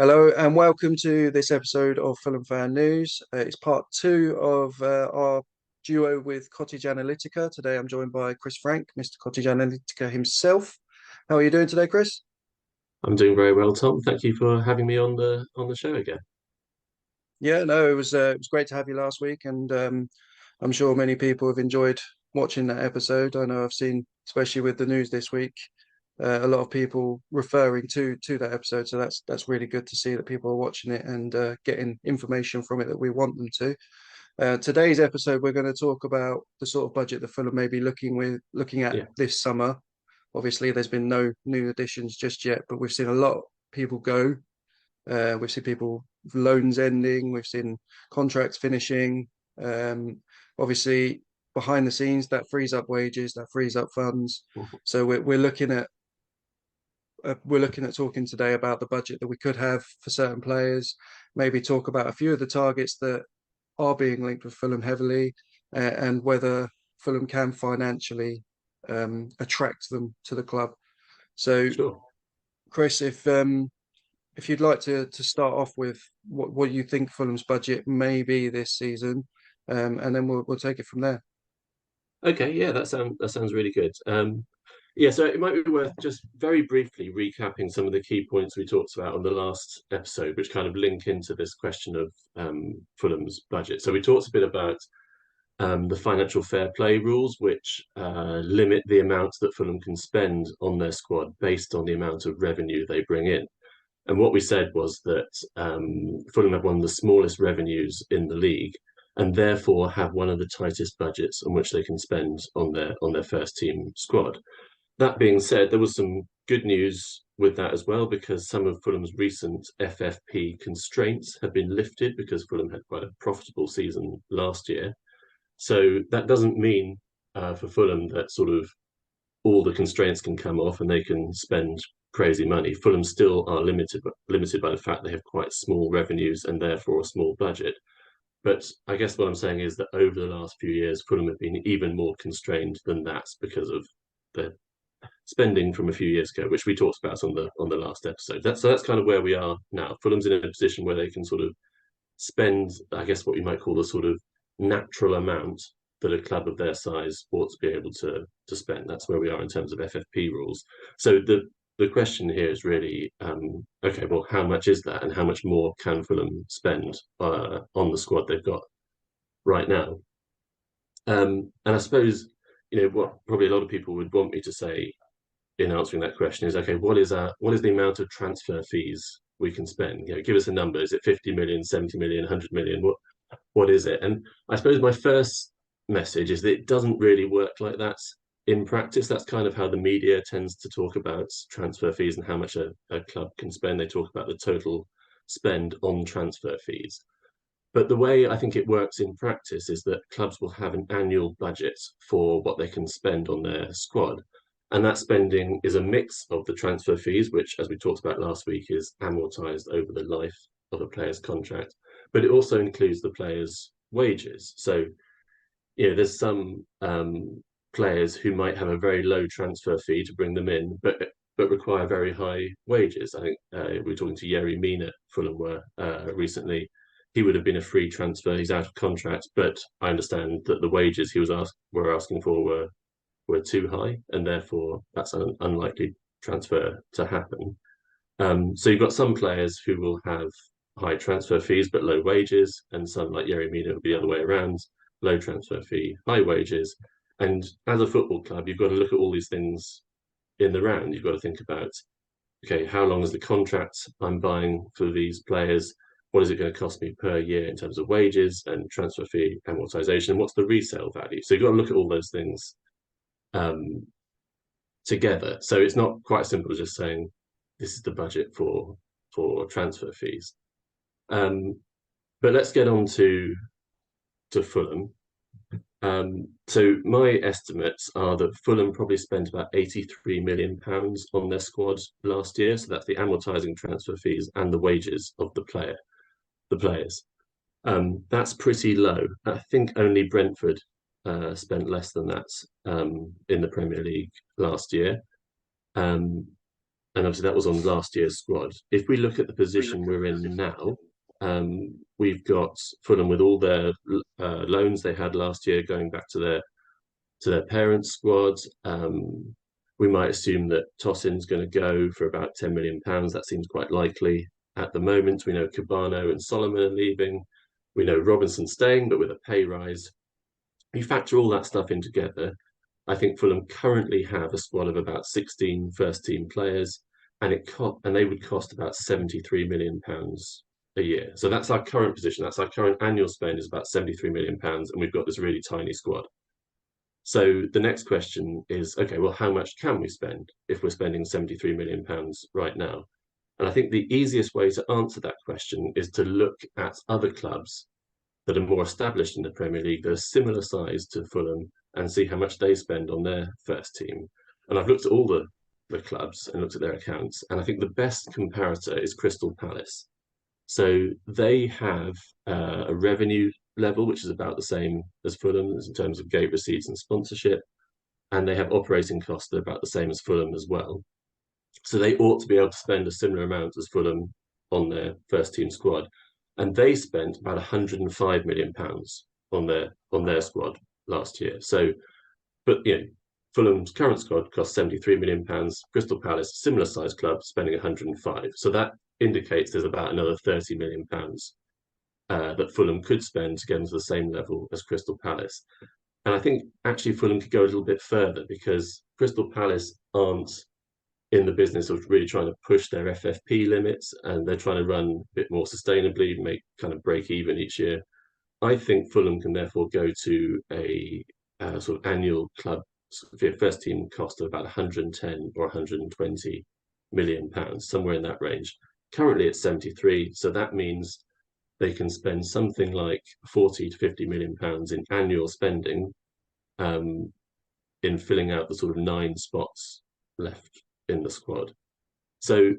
Hello and welcome to this episode of Fulham Fan News. It's part two of our duo with Cottage Analytica. Today I'm joined by Chris Frank, Mr. Cottage Analytica himself. How are you doing today, Chris? I'm doing very well, Tom. Thank you for having me on the show again. Yeah, no, it was great to have you last week, and I'm sure many people have enjoyed watching that episode. I know I've seen, especially with the news this week, a lot of people referring to that episode. So that's really good to see that people are watching it and getting information from it that we want them to. Today's episode, we're going to talk about the sort of budget that Fulham may be looking at Yeah, this summer. Obviously, there's been no new additions just yet, but we've seen a lot of people go. We've seen people loans ending. We've seen contracts finishing. Um, Obviously, behind the scenes, that frees up wages, that frees up funds. mhm. So we're looking at talking today about the budget that we could have for certain players. Maybe talk about a few of the targets that are being linked with Fulham heavily, and whether Fulham can financially attract them to the club. So, Sure. Chris, if you'd like to start off with what you think Fulham's budget may be this season, and then we'll take it from there. Okay, yeah, that sounds really good. Yeah, so it might be worth just very briefly recapping some of the key points we talked about on the last episode, which kind of link into this question of Fulham's budget. So we talked a bit about the financial fair play rules, which limit the amount that Fulham can spend on their squad based on the amount of revenue they bring in. And what we said was that Fulham have one of the smallest revenues in the league, and therefore have one of the tightest budgets on which they can spend on their first team squad. That being said, there was some good news with that as well, because some of Fulham's recent FFP constraints have been lifted because Fulham had quite a profitable season last year. So that doesn't mean for Fulham that sort of all the constraints can come off and they can spend crazy money. Fulham still are limited by the fact they have quite small revenues and therefore a small budget. But I guess what I'm saying is that over the last few years, Fulham have been even more constrained than that because of the spending from a few years ago, which we talked about on the last episode. That's kind of where we are now. Fulham's in a position where they can sort of spend, I guess, what you might call the sort of natural amount that a club of their size ought to be able to spend. That's where we are in terms of FFP rules. So the question here is really, okay, well, how much is that, and how much more can Fulham spend on the squad they've got right now? And I suppose what probably a lot of people would want me to say in answering that question is, okay, what is the amount of transfer fees we can spend? Give us a number. Is it 50 million, 70 million, 100 million? What is it? And I suppose my first message is that it doesn't really work like that in practice. That's kind of how the media tends to talk about transfer fees and how much a club can spend. They talk about the total spend on transfer fees. But the way I think it works in practice is that clubs will have an annual budget for what they can spend on their squad. And that spending is a mix of the transfer fees, which, as we talked about last week, is amortized over the life of a player's contract. But it also includes the player's wages. So, there's some players who might have a very low transfer fee to bring them in, but require very high wages. I think we were talking to Yerry Mina at Fulham were recently. He would have been a free transfer. He's out of contract, but I understand that the wages he were asking for were too high, and therefore that's an unlikely transfer to happen. So you've got some players who will have high transfer fees but low wages, and some like Yerry Mina will be the other way around, low transfer fee, high wages. And as a football club, you've got to look at all these things in the round. You've got to think about, okay, how long is the contract I'm buying for these players? What is it going to cost me per year in terms of wages and transfer fee amortization? And what's the resale value? So you've got to look at all those things um, together. So it's not quite simple as just saying this is the budget for transfer fees. Um, but let's get on to Fulham. So my estimates are that Fulham probably spent about £83 million on their squad last year. So that's the amortizing transfer fees and the wages of the players. That's pretty low. I think only Brentford spent less than that in the Premier League last year. Um, and obviously that was on last year's squad. If we look at the position we're in now, we've got Fulham with all their loans they had last year going back to their parents' squad. We might assume that Tosin's going to go for about £10 million. That seems quite likely at the moment. We know Cabano and Solomon are leaving. We know Robinson's staying, but with a pay rise. You factor all that stuff in together, I think Fulham currently have a squad of about 16 first-team players, and they would cost about £73 million a year. So that's our current position. That's our current annual spend is about £73 million, and we've got this really tiny squad. So the next question is, okay, well, how much can we spend if we're spending £73 million right now? And I think the easiest way to answer that question is to look at other clubs that are more established in the Premier League, that are similar size to Fulham, and see how much they spend on their first team. And I've looked at all the clubs and looked at their accounts, and I think the best comparator is Crystal Palace. So they have a revenue level which is about the same as Fulham in terms of gate receipts and sponsorship, and they have operating costs that are about the same as Fulham as well. So they ought to be able to spend a similar amount as Fulham on their first team squad. And they spent about £105 million on their squad last year. So, but Fulham's current squad cost £73 million. Crystal Palace, similar sized club, spending 105. So that indicates there's about another £30 million that Fulham could spend to get into the same level as Crystal Palace. And I think actually Fulham could go a little bit further, because Crystal Palace aren't in the business of really trying to push their FFP limits, and they're trying to run a bit more sustainably, make kind of break even each year. I think Fulham can therefore go to a sort of annual club first team cost of about 110 or 120 million pounds, somewhere in that range. Currently it's 73, so that means they can spend something like 40 to 50 million pounds in annual spending in filling out the sort of 9 spots left in the squad. So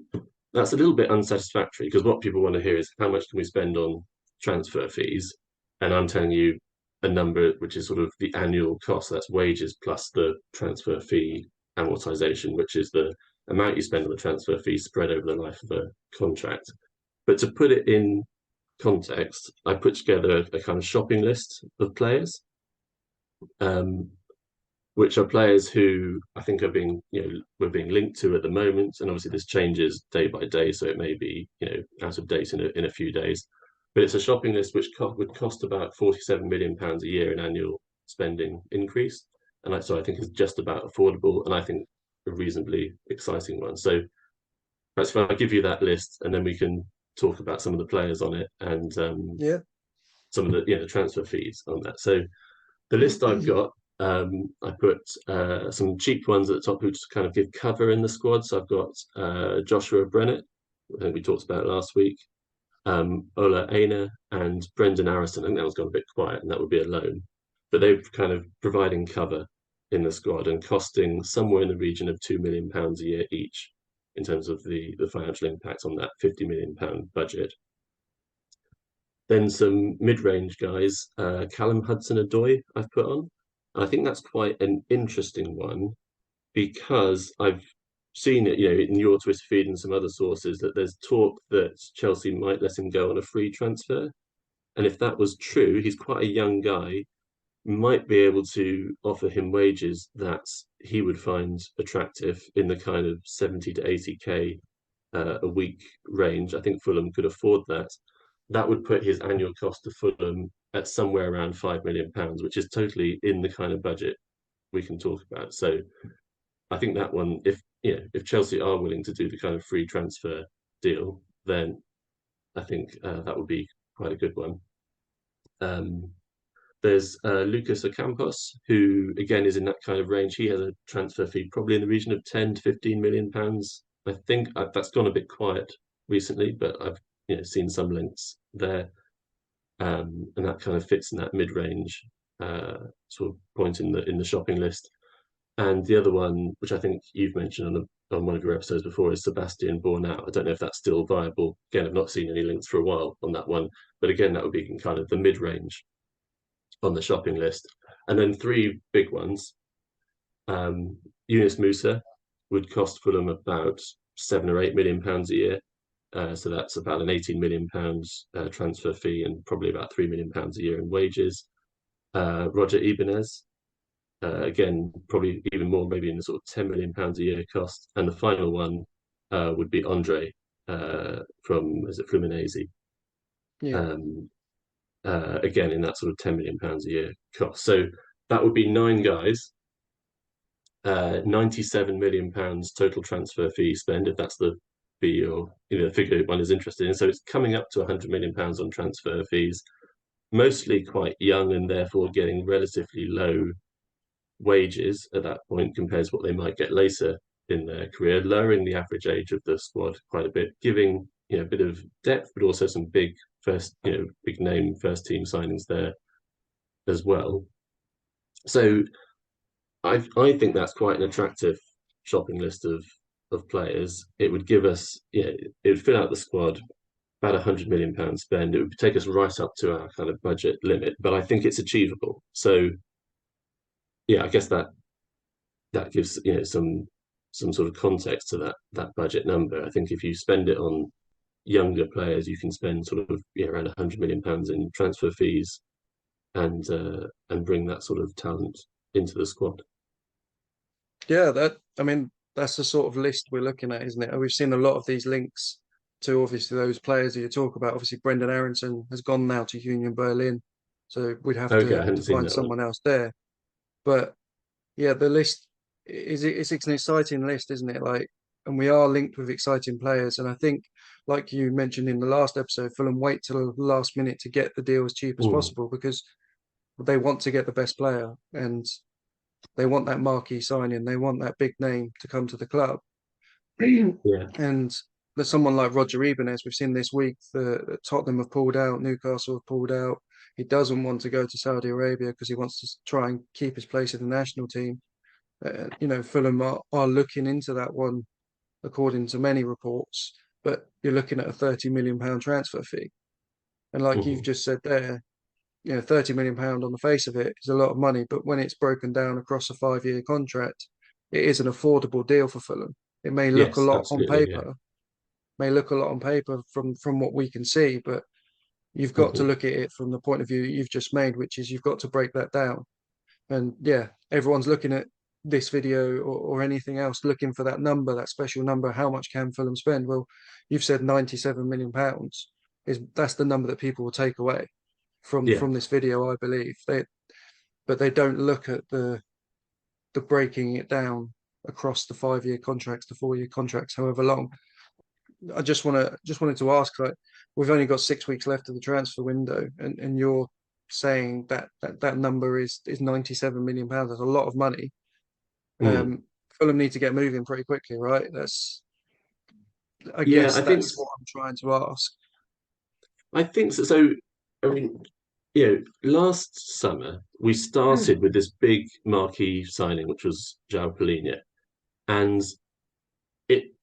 that's a little bit unsatisfactory, because what people want to hear is how much can we spend on transfer fees? And I'm telling you a number which is sort of the annual cost. That's wages plus the transfer fee amortization, which is the amount you spend on the transfer fee spread over the life of a contract. But to put it in context, I put together a kind of shopping list of players, which are players who I think are we're being linked to at the moment. And obviously this changes day by day, so it may be, out of date in a few days. But it's a shopping list which would cost about £47 million a year in annual spending increase. And so I think is just about affordable, and I think a reasonably exciting one. So that's fine. I'll give you that list, and then we can talk about some of the players on it, and some of the transfer fees on that. So the list I've got, I put some cheap ones at the top who just kind of give cover in the squad. So I've got Joshua Brennett, I think we talked about last week, Ola Aina, and Brendan Harrison. I think that one's gone a bit quiet, and that would be a loan. But they're kind of providing cover in the squad and costing somewhere in the region of £2 million a year each in terms of the financial impact on that £50 million budget. Then some mid-range guys, Callum Hudson-Odoi I've put on. And I think that's quite an interesting one, because I've seen it, in your Twitter feed and some other sources, that there's talk that Chelsea might let him go on a free transfer. And if that was true, he's quite a young guy, might be able to offer him wages that he would find attractive in the kind of 70 to 80k a week range. I think Fulham could afford that. That would put his annual cost to Fulham at somewhere around £5 million, which is totally in the kind of budget we can talk about. So I think that one, if Chelsea are willing to do the kind of free transfer deal, then I think that would be quite a good one. There's Lucas Ocampos, who again is in that kind of range. He has a transfer fee probably in the region of 10 to 15 million pounds. I think that's gone a bit quiet recently, but I've seen some links there, and that kind of fits in that mid-range sort of point in the shopping list. And the other one, which I think you've mentioned on one of your episodes before, is Sebastian Bornau. I don't know if that's still viable. Again, I've not seen any links for a while on that one, but again, that would be kind of the mid-range on the shopping list. And then 3 big ones. Yunus Musa would cost Fulham about £7 or £8 million a year. So that's about an £18 million transfer fee and probably about £3 million a year in wages. Roger Ibanez, again, probably even more, maybe in the sort of £10 million a year cost. And the final one would be Andre from, is it Fluminense? Yeah. Um, again, in that sort of £10 million a year cost. So that would be 9 guys, £97 million total transfer fee spend, if that's the fee or the figure one is interested in. So it's coming up to £100 million on transfer fees, mostly quite young and therefore getting relatively low wages at that point compared to what they might get later in their career, lowering the average age of the squad quite a bit, giving a bit of depth, but also some big big name first team signings there as well. So I think that's quite an attractive shopping list of players. It would give us, it would fill out the squad, about £100 million spend. It would take us right up to our kind of budget limit, but I think it's achievable. So yeah, I guess that gives some sort of context to that budget number. I think if you spend it on younger players, you can spend sort of around £100 million in transfer fees and bring that sort of talent into the squad. Yeah, I mean, that's the sort of list we're looking at, isn't it? We've seen a lot of these links to obviously those players that you talk about. Obviously, Brendan Aronson has gone now to Union Berlin, so we'd have Okay, I to hadn't seen find that one. someone else there. But yeah, the list it's an exciting list, isn't it? Like, and we are linked with exciting players. And I think, like you mentioned in the last episode, Fulham wait till the last minute to get the deal as cheap as Mm, possible because they want to get the best player and they want that marquee signing. They want that big name to come to the club. yeah. And there's someone like Roger Ibanez. We've seen this week that Tottenham have pulled out, Newcastle have pulled out. He doesn't want to go to Saudi Arabia because he wants to try and keep his place in the national team. Fulham are looking into that one, according to many reports. But you're looking at a £30 million transfer fee, and like you've Mhm. just said there, £30 million on the face of it is a lot of money, but when it's broken down across a 5-year contract, it is an affordable deal for Fulham. It may look a Yes, lot on absolutely. Yeah. paper, from what we can see, but you've got to Mhm. look at it from the point of view you've just made, which is you've got to break that down. And yeah, everyone's looking at this video or anything else, looking for that number, that special number. How much can Fulham spend? Well, you've said £97 million. That's the number that people will take away Yeah. from this video, I believe. But they don't look at the breaking it down across the 5-year contracts, the 4-year contracts, however long. I just wanted to ask, like, we've only got 6 weeks left of the transfer window, and you're saying that number is £97 million. That's a lot of money. Mm. Fulham need to get moving pretty quickly, right? I Yeah, guess that's what I'm trying to ask. I think so. So, I mean, last summer we started with this big marquee signing, which was João Palhinha, and it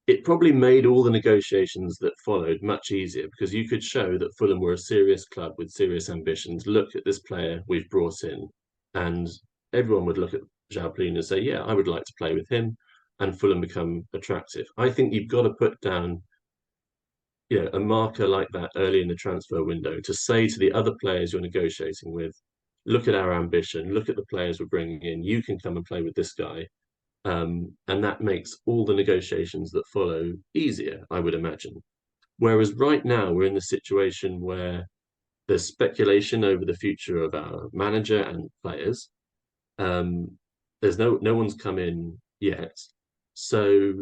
it probably made all the negotiations that followed much easier because you could show that Fulham were a serious club with serious ambitions. Look at this player we've brought in, and everyone would look at João Palhinha and say, "Yeah, I would like to play with him," and Fulham become attractive. I think you've got to put down a marker like that early in the transfer window to say to the other players you're negotiating with, look at our ambition, look at the players we're bringing in. You can come and play with this guy, and that makes all the negotiations that follow easier, I would imagine. Whereas right now we're in the situation where there's speculation over the future of our manager and players. Um, there's no one's come in yet, so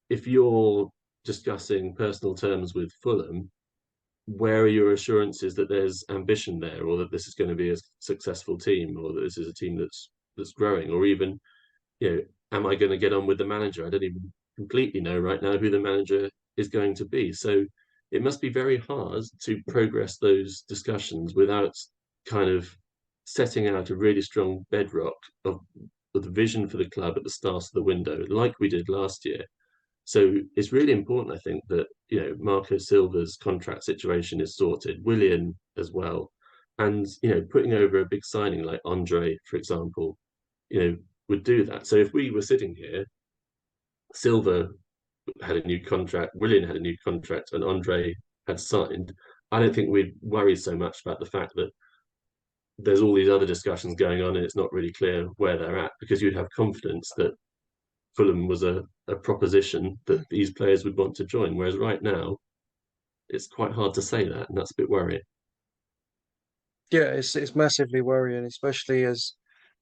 if you're discussing personal terms with Fulham, where are your assurances that there's ambition there, or that this is going to be a successful team, or that this is a team that's growing, or even, am I going to get on with the manager? I don't even completely know right now who the manager is going to be. So it must be very hard to progress those discussions without kind of setting out a really strong bedrock of the vision for the club at the start of the window, like we did last year. So it's really important, I think, that Marco Silva's contract situation is sorted, Willian as well, and putting over a big signing like Andre, for example, would do that. So if we were sitting here, Silva had a new contract, Willian had a new contract, and Andre had signed, I don't think we'd worry so much about the fact that there's all these other discussions going on and it's not really clear where they're at, because you'd have confidence that Fulham was a proposition that these players would want to join. Whereas right now, it's quite hard to say that, and that's a bit worrying. Yeah, it's massively worrying, especially as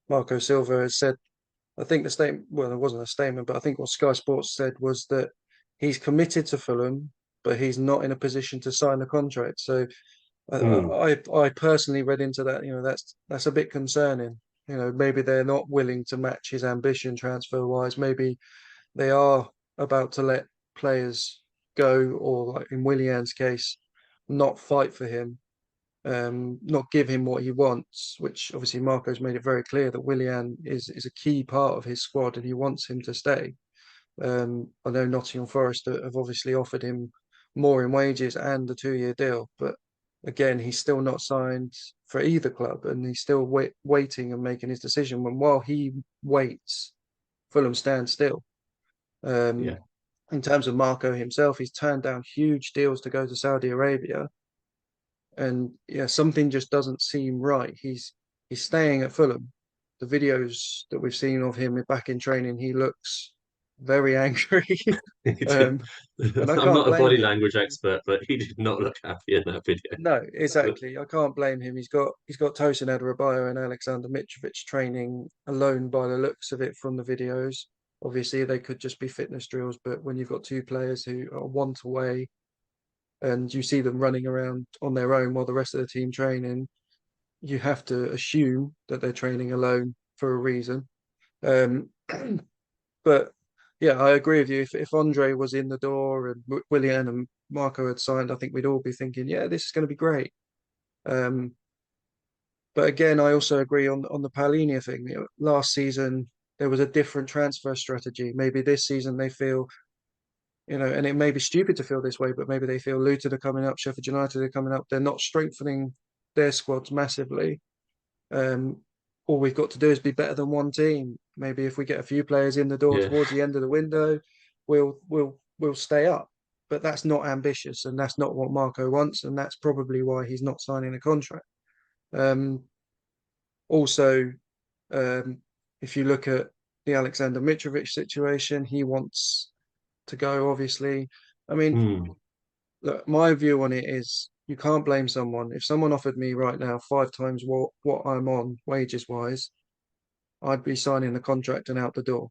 Marco Silva has said. I think the statement, well, it wasn't a statement, but I think what Sky Sports said was that he's committed to Fulham, but he's not in a position to sign a contract. So Mm, I personally read into that. That's a bit concerning. Maybe they're not willing to match his ambition transfer wise. Maybe they are about to let players go, or like in Willian's case, not fight for him, not give him what he wants, which obviously Marco's made it very clear that Willian is a key part of his squad and he wants him to stay. I know Nottingham Forest have obviously offered him more in wages and the 2-year deal, but again, he's still not signed for either club and he's still waiting and making his decision. When while he waits, Fulham stand still. yeah. Um, in terms of Marco himself, he's turned down huge deals to go to Saudi Arabia, and yeah, something just doesn't seem right. He's staying at Fulham. The videos that we've seen of him back in training, he looks very angry, um, and I I'm can't not a blame body him. language expert, but he did not look happy in that video. No, But exactly. I can't blame him. He's got Tosin Adarabioyo and Alexander Mitrovic training alone by the looks of it from the videos. Obviously, they could just be fitness drills, but when you've got two players who are want away and you see them running around on their own while the rest of the team training, you have to assume that they're training alone for a reason. Um, but yeah, I agree with you. If Andre was in the door and Willian and Marco had signed, I think we'd all be thinking, yeah, this is going to be great. Um, but again, I also agree on the Paulinho thing. Last season there was a different transfer strategy. Maybe this season they feel, and it may be stupid to feel this way, but maybe they feel Luton are coming up, Sheffield United are coming up. They're not strengthening their squads massively. Um, all we've got to do is be better than one team. Maybe if we get a few players in the door yeah, towards the end of the window, we'll stay up. But that's not ambitious, and that's not what Marco wants, and that's probably why he's not signing a contract. Um, Also, um, if you look at the Alexander Mitrovic situation, he wants to go. Obviously, I mean, mm, look, my view on it is you can't blame someone. If someone offered me right now 5 times what I'm on wages wise, I'd be signing the contract and out the door.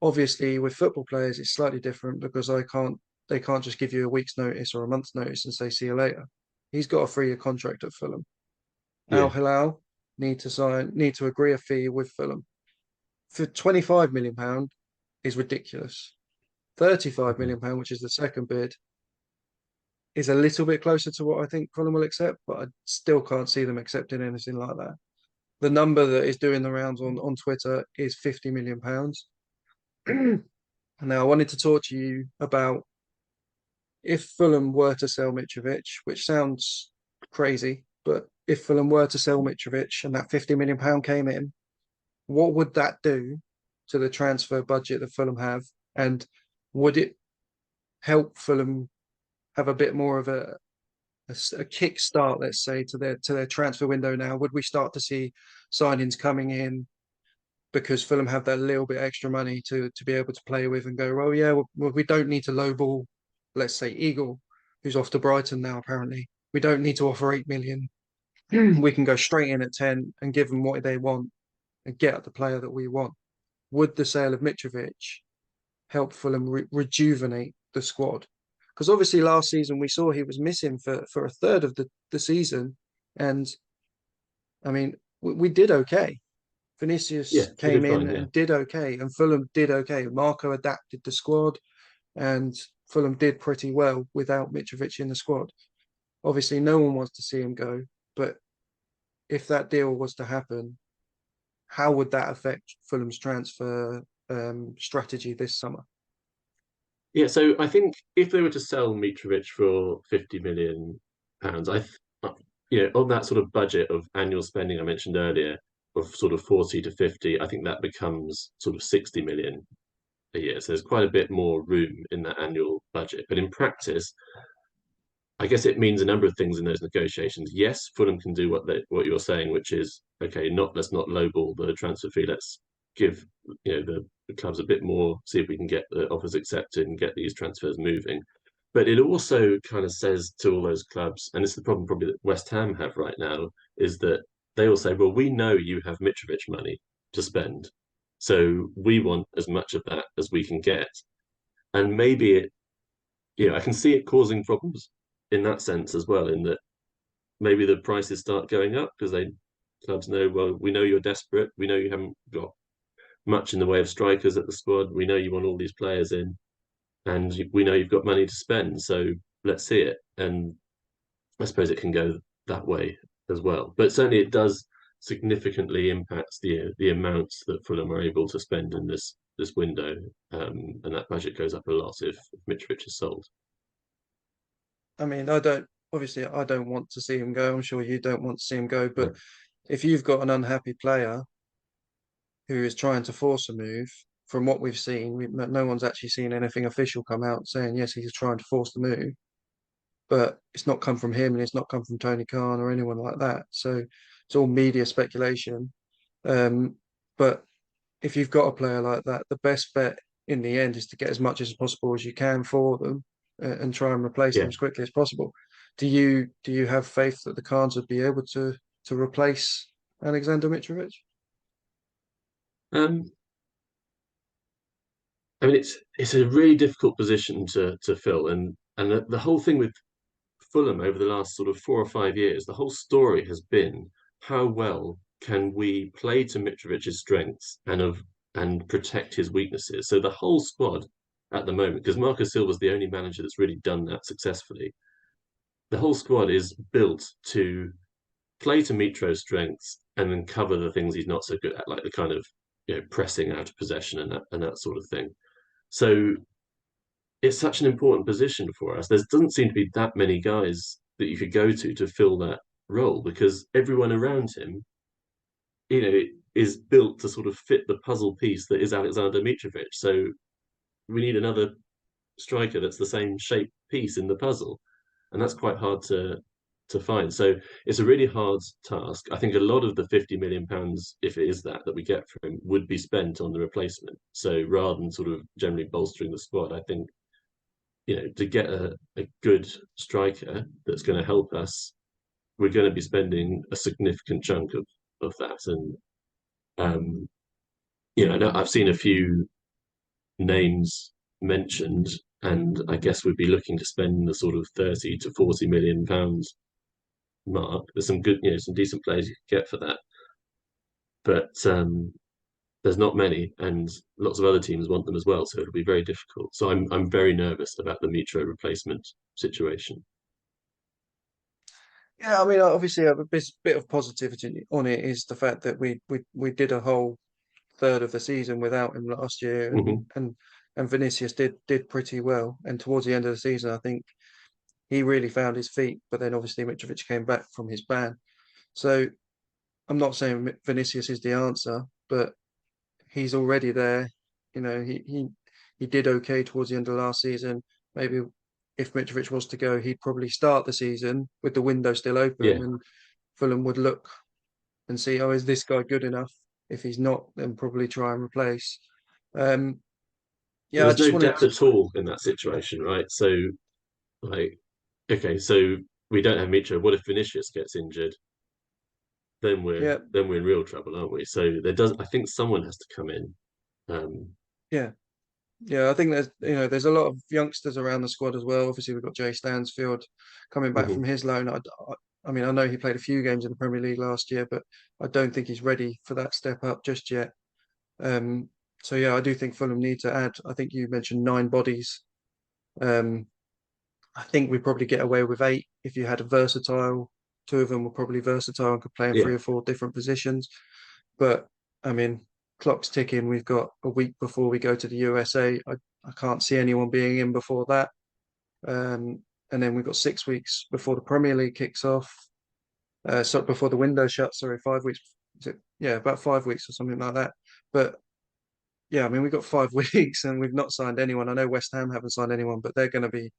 Obviously, with football players, it's slightly different because they can't just give you a week's notice or a month's notice and say see you later. He's got a 3-year contract at Fulham. Al yeah, Hilal need to agree a fee with Fulham. For £25 million is ridiculous. £35 million, which is the second bid, is a little bit closer to what I think Fulham will accept, but I still can't see them accepting anything like that. The number that is doing the rounds on Twitter is £50 million. Now, I wanted to talk to you about if Fulham were to sell Mitrovic, which sounds crazy, but if Fulham were to sell Mitrovic and that £50 million came in, what would that do to the transfer budget that Fulham have? And would it help Fulham have a bit more of a kick start, let's say, to their transfer window now? Would we start to see signings coming in because Fulham have that little bit extra money to be able to play with and go, well, yeah, we don't need to lowball, let's say, Eagle, who's off to Brighton now, apparently. We don't need to offer 8 million. We can go straight in at 10 and give them what they want and get the player that we want. Would the sale of Mitrovic help Fulham rejuvenate the squad? Because obviously last season we saw he was missing for a third of the season. And I mean, we did okay. yeah. Vinicius We came did in fine. Yeah, and did okay, and Fulham did okay. Marco adapted the squad, and Fulham did pretty well without Mitrovic in the squad. Obviously, no one wants to see him go, but if that deal was to happen, how would that affect Fulham's transfer strategy this summer? yeah. So I think if they were to sell Mitrovic for £50 million, on that sort of budget of annual spending I mentioned earlier of sort of 40 to 50, I think that becomes sort of 60 million a year. So there's quite a bit more room in that annual budget. But in practice, I guess it means a number of things in those negotiations. Yes, Fulham can do what you're saying, which is okay. Let's not lowball the transfer fee. Let's give the clubs a bit more, see if we can get the offers accepted and get these transfers moving. But it also kind of says to all those clubs, and it's the problem probably that West Ham have right now, is that they will say, well, we know you have Mitrovic money to spend, so we want as much of that as we can get. And maybe I can see it causing problems in that sense as well, in that maybe the prices start going up because clubs know, well, we know you're desperate, we know you haven't got much in the way of strikers at the squad, we know you want all these players in, and we know you've got money to spend, so let's see it. And I suppose it can go that way as well. But certainly it does significantly impact the amounts that Fulham are able to spend in this window, and that budget goes up a lot if Mitrovic is sold. I mean, obviously I don't want to see him go. I'm sure you don't want to see him go, but No. if you've got an unhappy player who is trying to force a move, from what we've seen, no one's actually seen anything official come out saying yes, he's trying to force the move, but it's not come from him and it's not come from Tony Khan or anyone like that. So it's all media speculation. But if you've got a player like that, the best bet in the end is to get as much as possible as you can for them and try and replace them Yeah. as quickly as possible. Do you have faith that the Khans would be able to replace Alexander Mitrovic? Um, I mean, it's a really difficult position to fill, and the whole thing with Fulham over the last sort of 4 or 5 years, the whole story has been how well can we play to Mitrovic's strengths and protect his weaknesses. So the whole squad at the moment, because Marcus Silva's the only manager that's really done that successfully, the whole squad is built to play to Mitro's strengths and then cover the things he's not so good at, like the kind of pressing out of possession and that sort of thing. So it's such an important position for us. There doesn't seem to be that many guys that you could go to fill that role because everyone around him, is built to sort of fit the puzzle piece that is Alexander Mitrovic. So we need another striker that's the same shape piece in the puzzle, and that's quite hard to find. So it's a really hard task. I think a lot of the £50 million, if it is that we get from him, would be spent on the replacement. So rather than sort of generally bolstering the squad, I think to get a good striker that's going to help us, we're going to be spending a significant chunk of that. And I've seen a few names mentioned, and I guess we'd be looking to spend the sort of 30 to 40 million pounds mark. There's some good, some decent players you could get for that, but there's not many, and lots of other teams want them as well. So it'll be very difficult. So I'm very nervous about the Mitro replacement situation. Yeah, I mean, obviously, a bit of positivity on it is the fact that we did a whole third of the season without him last year, and Hmm. and and Vinicius did pretty well. And towards the end of the season, I think he really found his feet. But then obviously Mitrovic came back from his ban. So I'm not saying Vinicius is the answer, but he's already there. He did okay towards the end of last season. Maybe if Mitrovic was to go, he'd probably start the season with the window still open, Yeah, and Fulham would look and see, oh, is this guy good enough? If he's not, then probably try and replace. Um, but yeah, I there's just no wanted depth to, at all in that situation, right? So like, okay, so we don't have Mitro. What if Vinicius gets injured? Then we're yeah, then we're in real trouble, aren't we? So I think someone has to come in. Um, yeah, yeah. I think there's a lot of youngsters around the squad as well. Obviously, we've got Jay Stansfield coming back from mhm. his loan. I mean, I know he played a few games in the Premier League last year, but I don't think he's ready for that step up just yet. Um, so yeah, I do think Fulham need to add. I think you mentioned 9 bodies. Um, I think we probably get away with 8 if you had a versatile. Two of them were probably versatile and could play in Yeah, 3 or 4 different positions. But I mean, clock's ticking. We've got a week before we go to the USA. I can't see anyone being in before that. And then we've got 6 weeks before the Premier League kicks off. So before the window shuts, sorry, 5 weeks. Is it? Yeah, about 5 weeks or something like that. But yeah, I mean, we've got 5 weeks and we've not signed anyone. I know West Ham haven't signed anyone, but they're going to be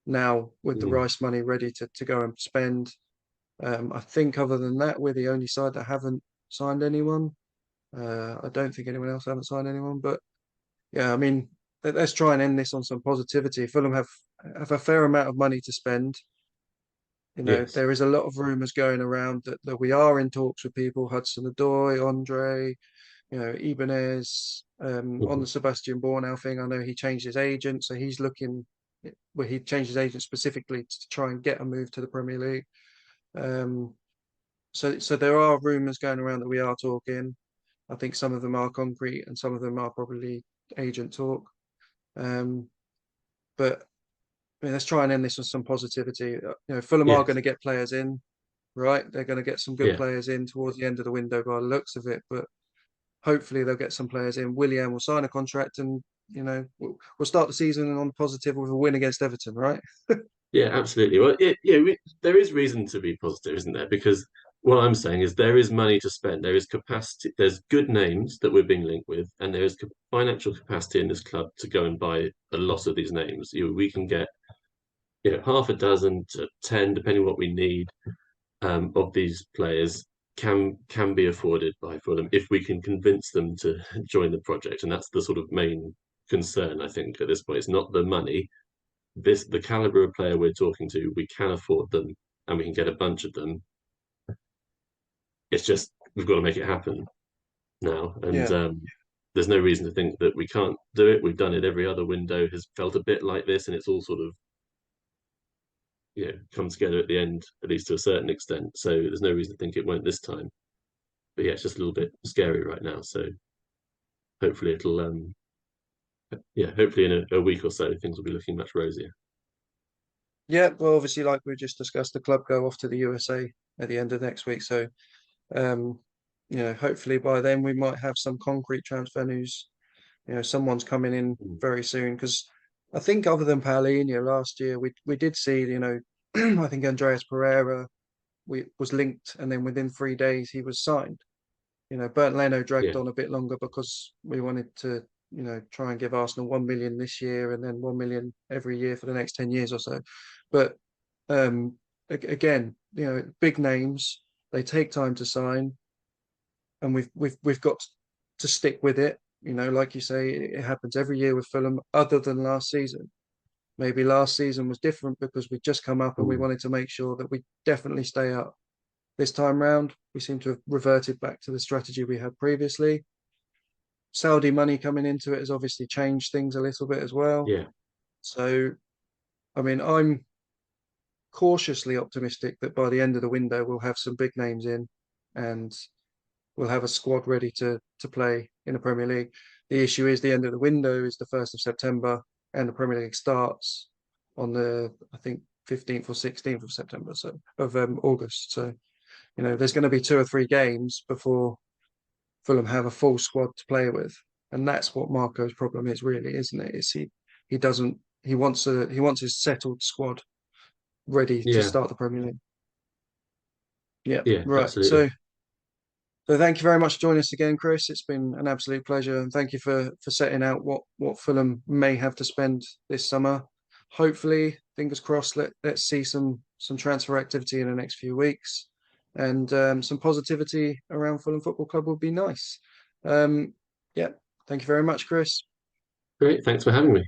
now with the Mm. Rice money ready to go and spend. I think other than that, we're the only side that haven't signed anyone. I don't think anyone else haven't signed anyone, but yeah, I mean, let's try and end this on some positivity. Fulham have a fair amount of money to spend. You know, Yes. there is a lot of rumours going around that we are in talks with people, Hudson-Odoi, Andre, you know, Ibanez, on Mhm. the Sebastian Bornau thing. I know he changed his agent, so he's looking, well, he changed his agent specifically to try and get a move to the Premier League. Um, so there are rumours going around that we are talking. I think some of them are concrete and some of them are probably agent talk. Um, but I mean, let's try and end this with some positivity. You know, Fulham are going Yes. to get players in, right? They're going to get some good Yeah. players in towards the end of the window by the looks of it. But hopefully they'll get some players in. Willian will sign a contract, and you know we'll start the season on positive with a win against Everton, right? Yeah, absolutely. Well, there is reason to be positive, isn't there? Because what I'm saying is there is money to spend, there is capacity, there's good names that we're being linked with, and there is financial capacity in this club to go and buy a lot of these names. We can get half a dozen to 10, depending what we need, of these players can be afforded by Fulham if we can convince them to join the project, and that's the sort of main concern I think at this point. It's not the money, the caliber of player we're talking to, we can afford them and we can get a bunch of them. It's just we've got to make it happen now, and Yeah, there's no reason to think that we can't do it. We've done it. Every other window has felt a bit like this, and it's all sort of come together at the end, at least to a certain extent. So there's no reason to think it won't this time. But yeah, it's just a little bit scary right now. So hopefully it'll hopefully in a week or so things will be looking much rosier. yeah. Well, obviously, like we just discussed, the club go off to the USA at the end of next week, so um, you know, hopefully by then we might have some concrete transfer news. You know, someone's coming in Mm. very soon because I think other than Paulinho last year, we did see, you know, I think Andreas Pereira we was linked, and then within 3 days he was signed. You know, Bernd Leno dragged Yeah, on a bit longer because we wanted to, you know, try and give Arsenal 1 million this year and then 1 million every year for the next 10 years or so. But um, again, you know, big names they take time to sign, and we've got to stick with it. You know, like you say, it happens every year with Fulham, other than last season. Maybe last season was different because we just come up and we mm. wanted to make sure that we definitely stay up. This time round, we seem to have reverted back to the strategy we had previously. Saudi money coming into it has obviously changed things a little bit as well. Yeah, So, I mean, I'm cautiously optimistic that by the end of the window, we'll have some big names in and we'll have a squad ready to play in the Premier League. The issue is the end of the window is the 1st of September and the Premier League starts on the, I think, 15th or 16th of September, so of August. So, you know, there's going to be 2 or 3 games before Fulham have a full squad to play with, and that's what Marco's problem is, really, isn't it? Is he doesn't he wants his settled squad ready to yeah, start the Premier League. Yeah, yeah, right. absolutely. So thank you very much for joining us again, Chris. It's been an absolute pleasure, and thank you for setting out what Fulham may have to spend this summer. Hopefully, fingers crossed. Let's see some transfer activity in the next few weeks, and some positivity around Fulham Football Club would be nice. Um, yeah, thank you very much, Chris. Great, thanks for having me.